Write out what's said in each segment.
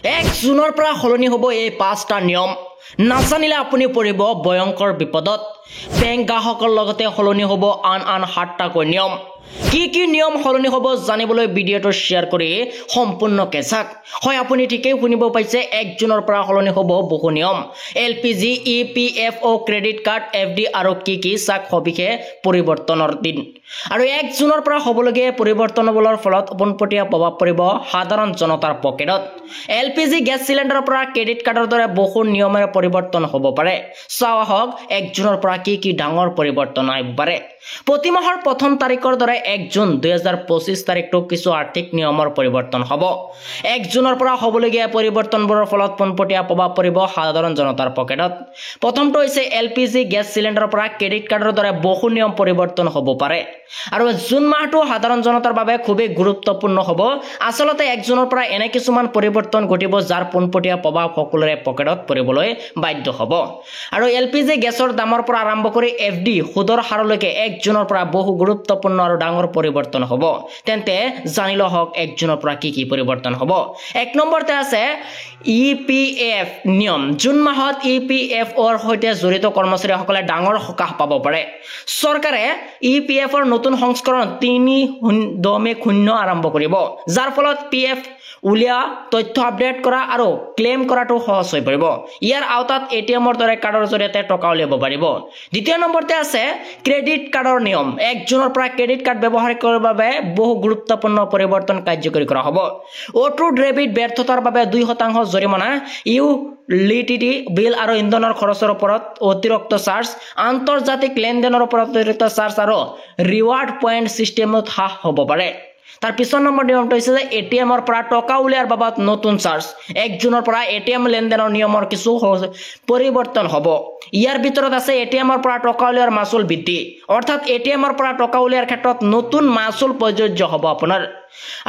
1 জুনৰ পৰা সলনি হ'ব এই 5টা নিয়ম নাজানিলে আপুনি পৰিব ভয়ংকৰ বিপদত বেংক গ্ৰাহকৰ লগতে সলনি হ'ব আন 7টাকৈ নিয়ম কি নিয়ম সলনি হ'ব জানিবলৈ ভিডিঅটো শেয়াৰ কৰি সম্পূৰ্ণ কেছাক হয় আপুনি ঠিকই শুনিব পাইছে 1 জুনৰ পৰা সলনি হ'ব বহু নিয়ম LPG EPFO credit card FD আৰু কি চাক সবিখে পৰিৱৰ্তনৰ দিন আৰু 1 জুনৰ পৰা হ'বলগীয়া পৰিৱৰ্তনবোৰৰ ফলত পোনপটীয়া প্ৰভাৱ পৰিব সাধাৰণ জনতাৰ পকেটত এলপিজি গেছ সিলিণ্ডাৰৰ পৰা ক্ৰেডিট কাৰ্ডৰ দৰে বহু নিয়মেৰে পৰিৱৰ্তন হ'ব পাৰে চাওয়া হওক 1 জুনৰ পৰা কি ডাঙৰ পৰিৱৰ্তন আহিব পাৰে প্ৰতি মাহৰ প্ৰথম তাৰিখৰ দৰে 1 জুন 2025 তাৰিখটো কিছু আৰ্থিক নিয়মৰ পৰিৱৰ্তন হ'ব 1 জুনৰ পৰা হ'বলগীয়া পৰিৱৰ্তনবোৰৰ ফলত পোনপটীয়া প্ৰভাৱ পৰিব সাধাৰণ জনতাৰ পকেটত প্ৰথমটো হৈছে এলপিজি গেছ সিলিণ্ডাৰৰ পৰা ক্ৰেডিট কাৰ্ডৰ দৰে বহু নিয়ম পৰিৱৰ্তন হ'ব পাৰে আৰু জুন মাহটো সাধাৰণ জনতাৰ বাবে খুবেই গুৰুত্বপূৰ্ণ হ'ব আসলতে 1 জুনৰ পৰা এনে কিছুমান পৰিৱৰ্তন ঘটিব যাৰ পোনপটীয়া প্ৰভাৱ সকলোৰে পকেটত পৰিবলৈ বাধ্য হ'ব আৰু এলপিজি গেছৰ দামৰ পৰা আৰম্ভ কৰি এফডি সুদৰ হাৰলৈকে 1 জুনৰ পৰা বহু গুৰুত্বপূৰ্ণ আৰু ডাঙৰ পৰিৱৰ্তন হ'ব তেন্তে জানিল হওক 1 জুনৰ পৰা কি পৰিৱৰ্তন হ'ব 1 নম্বৰতে আছে ইপিএফ নিয়ম জুন মাহত ইপিএফঅৰ সৈতে জড়িত কৰ্মচাৰীসকলে ডাঙৰ সকাহ পাব পাৰে চৰকাৰে ইপিএফৰ নতুন সংস্কৰণ 3.0 আৰম্ভ কৰিব যাৰ ফলত পিএফ উলিয়া তথ্য আপডেট কৰা আৰু ক্লেম কৰাটো সহজ হৈ পৰিব ইয়াৰ আওতাত এটিএমৰ দৰে কাৰ্ডৰ জৰিয়তে টকা উলিয়াব পাৰিব দ্বিতীয় নম্বৰতে আছে ক্ৰেডিট কাৰ্ডৰ নিয়ম 1 জুনৰ পৰা ক্ৰেডিট কাৰ্ড ব্যৱহাৰ কৰাৰ বাবে বহু গুৰুত্বপূৰ্ণ পৰিৱৰ্তন কাৰ্যকৰী কৰা হ'ব অটো ডেবিট ব্যৰ্থতাৰ বাবে 2% জৰিমনা ইউটিলিটি বিল আৰু ইন্ধনৰ খৰচৰ ওপৰত অতিৰিক্ত চাৰ্জ আন্তৰ্জাতিক লেনদেনৰ ওপৰত অতিৰিক্ত চাৰ্জ আৰু ৰিৱাৰ্ড পইণ্ট সিস্টেমত হ্ৰাস হ'ব পাৰে তাৰ পিছৰ নম্বৰ নিয়মটো হৈছে যে এটিএমৰ পৰা টকা উলিয়াৰ বাবদ নতুন চাৰ্জ 1 জুনৰ পৰা এটিএম লেনদেনৰ নিয়মৰ কিছু পৰিৱৰ্তন হ'ব ইয়াৰ ভিতৰত আছে এটিএমৰ পৰা টকা উলিয়াৰ মাচুল বৃদ্ধি অৰ্থাৎ এটিএমৰ পৰা টকা উলিয়াৰ ক্ষেত্ৰত নতুন মাচুল প্ৰযোজ্য হ'ব আপোনাৰ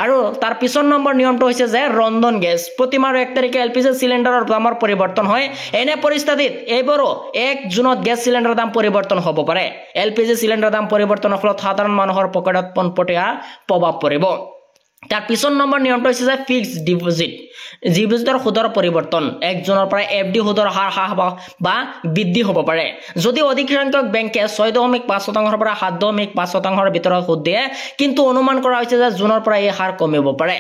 আৰু তাৰ পিছৰ নম্বৰ নিয়মটো হৈছে যে ৰন্ধন গেছ প্ৰতি মাহৰ 1 তাৰিখে এলপিজি সিলিণ্ডাৰৰ দামৰ পৰিৱৰ্তন হয় এনে পৰিস্থিতিত এইবাৰো 1 জুনত গেছ সিলিণ্ডাৰৰ দাম পৰিৱৰ্তন হ'ব পাৰে এলপিজি সিলিণ্ডাৰৰ দাম পৰিৱৰ্তনৰ ফলত সাধাৰণ মানুহৰ পকেটত পোনপটীয়া প্ৰভাৱ পৰিব তাৰ পিছৰ নম্বৰ নিয়মটো হৈছে যে ফিক্সড ডিপোজিটৰ সুদৰ পৰিৱৰ্তন 1 জুনৰ পৰা এফডি সুদৰ হাৰ হ্ৰাস বা বৃদ্ধি হ'ব পাৰে যদি অধিক সংখ্যক বেংকে 6.5% পৰা 7.5%ৰ ভিতৰত সুদ দিয়ে কিন্তু অনুমান কৰা হৈছে যে জুনৰ পৰা এই হাৰ কমিব পাৰে